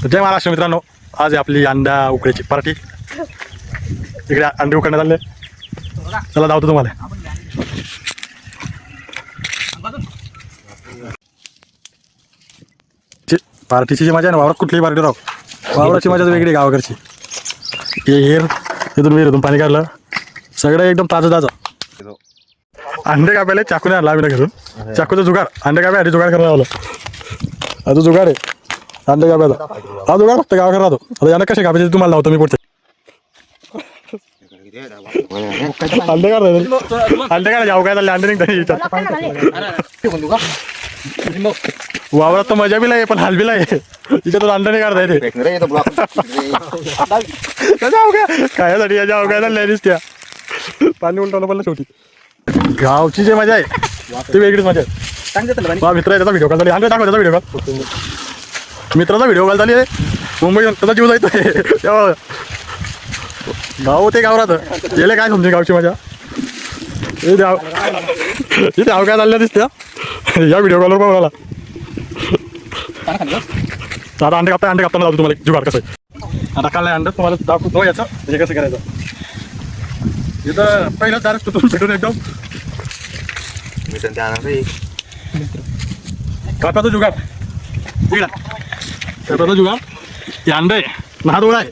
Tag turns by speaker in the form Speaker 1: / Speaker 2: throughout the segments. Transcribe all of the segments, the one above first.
Speaker 1: जय महाराष्ट्र मित्रांनो, आज आहे आपली अंडा उकळीची पार्टी. इकडे अंडे उकडण्यात आले. चला धावतो तुम्हाला. पार्टीची जी मजा आहे ना, वावरात कुठलीही पार्टी राव, वावराची मजा वेगळी गावाकडची. हे हेर इथून विहिरीतून पाणी काढलं, सगळं एकदम ताजं ताजं. अंडे कापायला चाकूने आणला आम्ही घेऊन. चाकूचं जुगार, अंडे कापायसाठी जुगार करायला आलं. आता जुगार आहे अंडे कापायचा. हा जुगार फक्त गावाकडे राहतो. आता यांना कसे कापायचे तुम्हाला लावतो मी पुढचे. अंडे काढायचे, अंडे काढायचे. अवघाय झाले अंडे निघतात. वावरात तर मजा बी आहे पण हाल बी आहे. तिच्यातून अंडा नाही काढता येते. खायासाठी याच्या अवघाय झाल्या दिसत्या. पाणी उलटवलं पण शेवटी. गावची जी मजा आहे ती वेगळीच मजा आहे. मित्र आहे त्याचा व्हिडिओ कॉल झाली. अंडे दाखव त्याचा व्हिडिओ कॉल. मित्राचा व्हिडिओ कॉल झाली आहे. मुंबई त्याचा जीव जायचं तेव्हा गाव ते गाव राहतं. गेले काय समजे गावची मजा. इथे अवघाय झाल्या दिसत्या या व्हिडिओ कॉलवर बघायला. आता अंडे कापताना दाखवतो तुम्हाला जुगार कसं आहे. आता काल अंडे तुम्हाला दाखवतो याचं म्हणजे कसं करायचं. इथं पहिलं दार तुटून भेटून एकदम कापाचा जुगार. इकडा कापाचा जुगार. हे अंड आहे लहान डोळा आहे.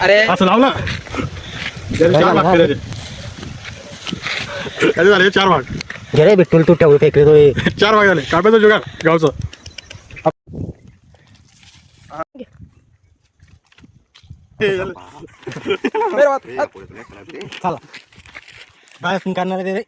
Speaker 1: अरे असं लावलं 4 भाग करायचे. काय झाले 4 भाग.
Speaker 2: गेले बिट्टूल तू ठेवू फेकले तो
Speaker 1: 4 भाग झाले. कापाचा जुगार गावचं.
Speaker 2: चला काय करणार ते रे.